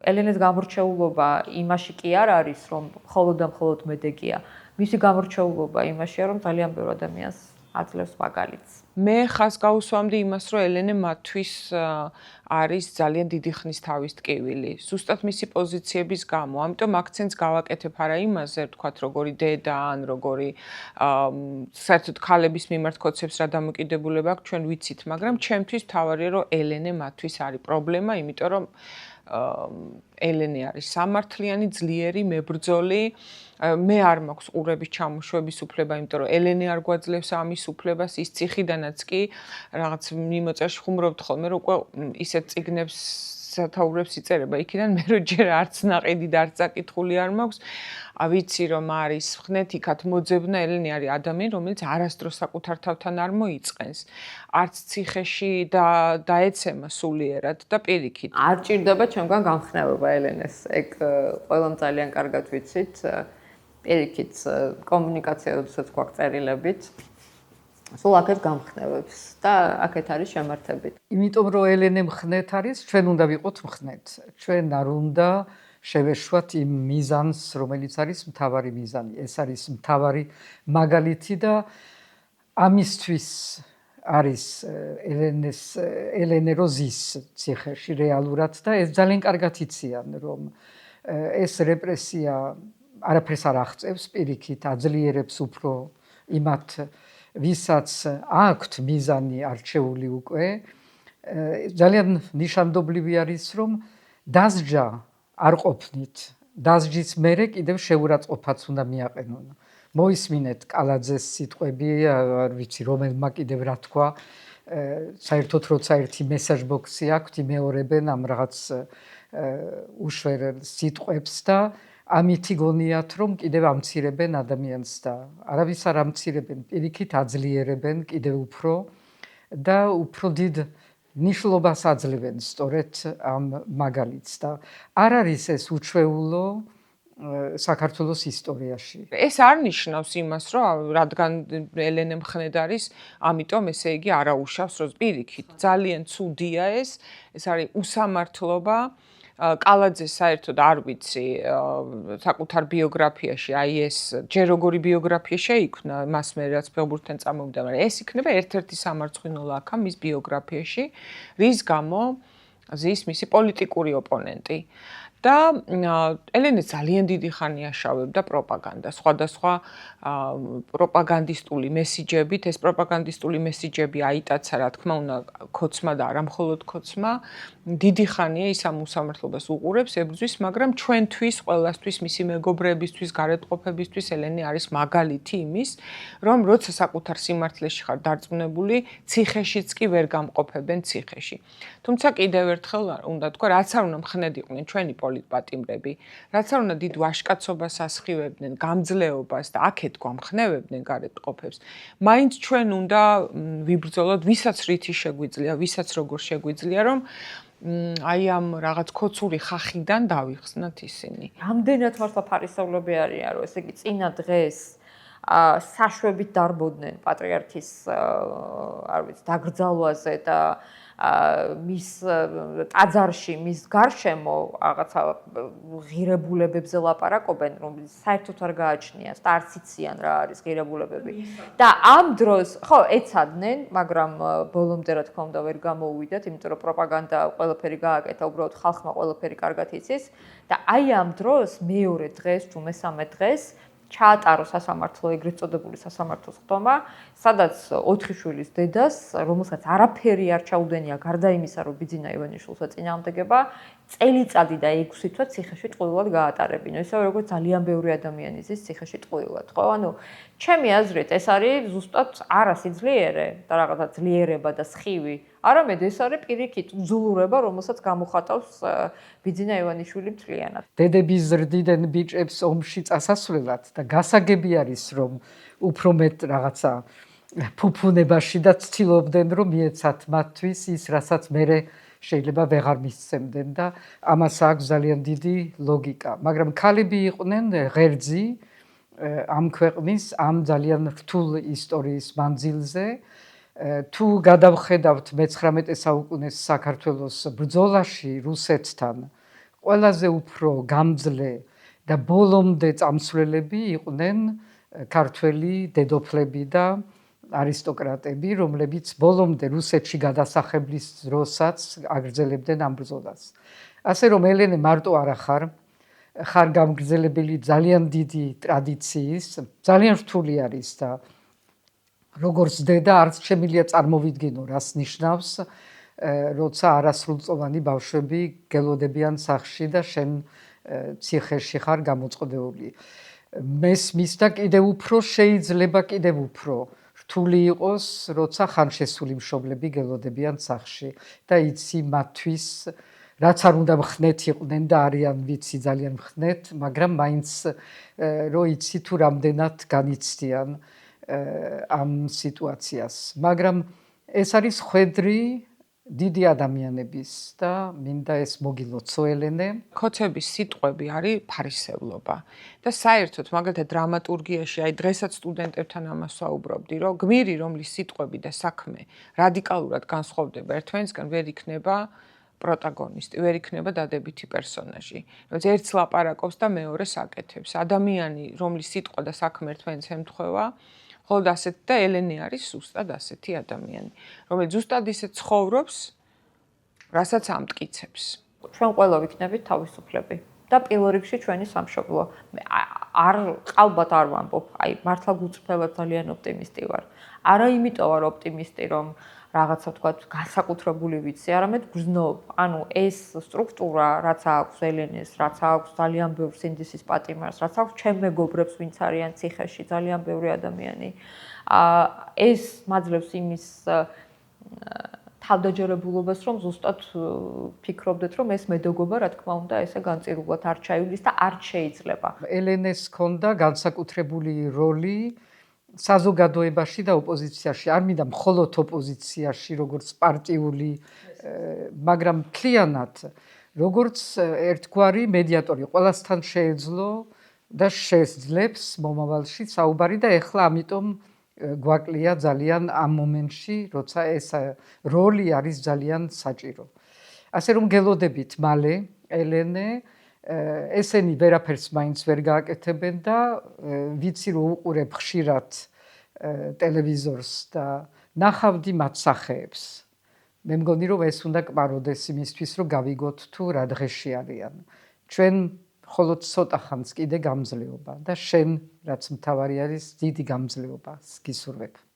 ელენეს გამორჩეულობა იმაში კი არ არის, რომ მხოლოდ და მხოლოდ მედეგია. მისი გამორჩეულობა იმაშია, რომ ძალიან ბევრ ადამიანს აძლევს მაგალითს. მე ხას გავუსვამდი იმას, რომ ელენე მათთვის არის ძალიან დიდი ხნის თავის ტკივილი. ზუსტად მისი პოზიციების გამო. ამიტომ აქცენტს გავაკეთებ არა იმაზე, ვთქვათ, როგორი დედა ან როგორი საერთოდ ქალების მიმართ კოცებს რა დამოკიდებულება აქვს, ჩვენ ვიცით, მაგრამ ჩემთვის მთავარია, რომ ელენე მათთვის არის პრობლემა, იმიტომ რომ ელენე არის სამართლიანი, ძლიერი, მებრძოლი. მე არ მაქვს ყურების ჩამოშვების უფლება, იმიტომ რომ ელენე არ გვაძლევს ამის უფლებას, ის ციხიდანაც კი რაღაც მიმოწერში ხუმრობთ ხოლმე, რომ უკვე ისეთ წიგნებს სათაურებს იწერება იქიდან, მე რო ჯერ არც ნაყიდი და არც საკითხული არ მაქვს. ვიცი რომ არის ხნეთ იქათ მოძებნა, ელენე არის ადამიანი, რომელიც არასდროს საკუთარ თავთან არ მოიწყენს. არც ციხეში დაეცემა სულიერად და პირიქით. არ ჭირდება ჩემგან გამხნევება ელენეს. ეგ ყველამ ძალიან კარგად ვიცით. პირიქით კომუნიკაცია როდესაც გვაქვს წერილებით. სულ აქეთ გამხნევებს და აქეთ არის შემართებით. იმიტომ რომ ელენე მხნეთ არის, ჩვენ უნდა ვიყოთ მხნეთ. ჩვენ არ უნდა შევეშვათ იმ მიზანს, რომელიც არის მთავარი მიზანი. ეს არის მთავარი მაგალითი და ამისთვის არის ელენე როზის ციხეში რეალურად და ეს ძალიან კარგად იციან, რომ ეს რეპრესია არაფერს არ აღწევს, პირიქით აძლიერებს უფრო იმათ, ვისაც აქვთ მიზანი არჩეული უკვე. ძალიან ნიშანდობლივი არის, რომ დასჯა არ ყოფნით. დასჯის მერე კიდევ შეურაცხყოფაც უნდა მიაყენონ. მოისმინეთ კალაძეს სიტყვები, არ ვიცი რომელმა კიდევ რა თქვა, საერთოდ როცა ერთი მესაჟ ბოქსი აქვთ, იმეორებენ ამ რაღაც უშვერ სიტყვებს და ამით იგონიათ, რომ კიდევ ამცირებენ ადამიანს და არავის არ ამცირებენ, პირიქით აძლიერებენ კიდევ უფრო და უფრო დიდ ნიშნობას აძლევენ სწორედ ამ მაგალითს და არ არის ეს უჩვეულო საქართველოს ისტორიაში. ეს არ ნიშნავს იმას, რომ რადგან ელენე მხნედ არის, ამიტომ ესე იგი არაუშავს, რომ პირიქით ძალიან ცუდია ეს არის უსამართლობა. კალაძეს საერთოდ არ ვიცი საკუთარ ბიოგრაფიაში, აი ეს ჯერ როგორი ბიოგრაფია შეიქმნა, მას მე რაც ფეხბურთთან წამოვიდა, მაგრამ ეს იქნება ერთ-ერთი სამარცხვინო ლაქა მის ბიოგრაფიაში, რის გამო ზის მისი პოლიტიკური ოპონენტი. და ელენე ძალიან დიდი ხანი აშავებდა პროპაგანდას, სხვადასხვა პროპაგანდისტული მესიჯებით, ეს პროპაგანდისტული მესიჯები აიტაცა, რა თქმა უნდა, ქოცმა და არა მხოლოდ ქოცმა. დიდი ხანია ის ამ უსამართლობას უყურებს, ებრძვის, მაგრამ ჩვენთვის, ყველასთვის, მისი მეგობრებისთვის, გარეთყოფებისთვის ელენე არის მაგალითი იმის, რომ როცა საკუთარ სიმართლეში ხარ დარწმუნებული, ციხეშიც კი ვერ გამყოფებენ ციხეში. თუმცა კიდევ ერთხელ უნდა თქვა, რაც არ უნდა მხნედ იყვნენ ჩვენი პოლიტპატიმრები, რაც არ უნდა დიდ ვაჟკაცობას ასხივებდნენ, გამძლეობას და აქეთ გვამხნევებდნენ გარეთყოფებს. მაინც ჩვენ უნდა ვიბრძოლოთ, ვისაც რითი შეგვიძლია, ვისაც როგორ შეგვიძლია, რომ აი ამ რაღაც ქოცური ხახიდან დავიხსნათ ისინი. რამდენად მართლა ფარისევლები არიან, რომ ესე იგი წინა დღეს საშვებით დარბოდნენ პატრიარქის არ ვიცი დაგრძალვაზე და მის ტაძარში, მის გარშემო რაღაცა ღირებულებებზე ლაპარაკობენ, რომელიც საერთოდ არ გააჩნიათ და არც იციან რა არის ღირებულებები. და ამ დროს, ხო, ეცადნენ, მაგრამ ბოლომდე რა თქმა უნდა ვერ გამოუვიდათ, იმიტომ რომ პროპაგანდა ყველაფერი გააკეთა, უბრალოდ ხალხმა ყველაფერი კარგად იცის და აი ამ დროს მეორე დღეს თუ მესამე დღეს ჩაატარო სასამართლო, ეგრეთ წოდებული სასამართლოს ხდომა, სადაც 4 შვილის დედას, რომელსაც არაფერი არ ჩაუდენია გარდა იმისა, რომ ბიძინა ივანიშვილს ეწინააღმდეგება, წელიწადი და 6 თვე ციხეში ტყუილად გაატარებინა. ისე როგორც ძალიან ბევრი ადამიანი ზის ციხეში ტყუილად, ხო? ანუ ჩემი აზრით ეს არის ზუსტად არა სიძლიერე და რაღაცა ძლიერება და სხივი, არამედ ეს არის პირიქით ძულურება, რომელსაც გამოხატავს ბიძინა ივანიშვილი მთლიანად. დედების ზრდიდან ბიჭებს ომში წასასვლელად და გასაგები არის, რომ უფრო მეტ რაღაცა ფუფუნებაში და ცდილობდნენ, რომ მიეცათ მათთვის ის, რასაც მერე შეიძლება ვეღარ მისცემდნენ და ამას აქვს ძალიან დიდი ლოგიკა. მაგრამ ქალები იყვნენ ღერძი ამ ქვეყნის, ამ ძალიან რთულ ისტორიის მანძილზე. თუ გადავხედავთ მე-19 საუკუნის საქართველოს ბრძოლაში რუსეთთან, ყველაზე უფრო გამძლე და ბოლომდე წამსვლელები იყვნენ ქართველი დედოფლები და არისტოკრატები, რომლებიც ბოლომდე რუსეთში გადასახებლის დროსაც აგრძელებდნენ ამ ბრძოლას. ასე რომ ელენე მარტო არ ხარ გამგრძელებელი ძალიან დიდი ტრადიციის, ძალიან რთული არის და როგორც დედა არც შემიძლია წარმოვიდგინო, რას ნიშნავს, როცა არასრულწლოვანი ბავშვები გელოდებიან სახლში და შენ ციხეში ხარ გამოწყდეული. მესმის და კიდევ უფრო შეიძლება კიდევ უფრო რთული იყოს, როცა ხანშესული მშობლები გელოდებიან სახლში და იცი მათთვის რაც არ უნდა მხნეთ იყვნენ და არიან ვიცი ძალიან მხნეთ, მაგრამ მაინც რო იცი თუ რამდენად განიცდიან ამ სიტუაციას. მაგრამ ეს არის ხვედრი დიდი ადამიანების და მინდა ეს მოგილოცო ელენე. ქოცების სიტყვები არის ფარისევლობა და საერთოდ მაგალითად დრამატურგიაში აი დღესაც სტუდენტებთან ამას ვაუბრობდი, რომ გმირი, რომლის სიტყვები და საქმე რადიკალურად განსხვავდება ერთმანეთისგან, ვერ იქნება პროტაგონისტი, ვერ იქნება დადებითი პერსონაჟი. რომელიც ერთს ლაპარაკობს და მეორეს აკეთებს. ადამიანი, რომლის სიტყვა და საქმე ერთმანეთს ემთხვევა, ხოლო ასეთი და ელენე არის ზუსტად ასეთი ადამიანი, რომელიც ზუსტად ისე ცხოვრობს, რასაც ამტკიცებს. ჩვენ ყველა ვიქნებით თავისუფლები და პირველ რიგში ჩვენი სამშობლო. ალბათ არ ვამბობ, აი მართლა გუწფელად ძალიან ოპტიმისტი ვარ. არა იმიტომ ვარ ოპტიმისტი, რომ რაღაცა ვთქვათ, განსაკუთრებული ვიცი, არამედ გრძნობ. ანუ ეს სტრუქტურა, რაც აქვს ელენეს, რაც აქვს ძალიან ბევრ სინდისის პატიმარს, რაც აქვს ჩემ მეგობრებს, ვინც არიან ციხეში, ძალიან ბევრი ადამიანი. ეს მაძლევს იმის თავდაჯერებულობას, რომ ზუსტად ფიქრობდეთ, რომ ეს მედოგობა, რა თქმა უნდა, ესე განწირულად არ ჩაივლის და არ შეიძლება. ელენეს ჰქონდა განსაკუთრებული როლი საზოგადოებაში და ოპოზიციაში, არ მინდა მხოლოდ ოპოზიციაში, როგორც პარტიული, მაგრამ მთლიანად, როგორც ერთგვარი მედიატორი, ყველასთან შეეძლო და შეძლებს მომავალში საუბარი და ეხლა ამიტომ გვაკლია ძალიან ამ მომენტში, როცა ეს როლი არის ძალიან საჭირო. ასე რომ გელოდებით მალე ელენე ესენი ვერაფერს მაინც ვერ გააკეთებენ და ვიცი რომ უყურებ ხშირად ტელევიზორს და ნახავდი მათ სახეებს. მე მგონი რომ ეს უნდა კმაროდეს იმისთვის რომ გავიგოთ თუ რა დღეში არიან. ჩვენ მხოლოდ ცოტა ხანს კიდე გამძლეობა და შენ რაც მთავარი არის დიდი გამძლეობა გისურვებ.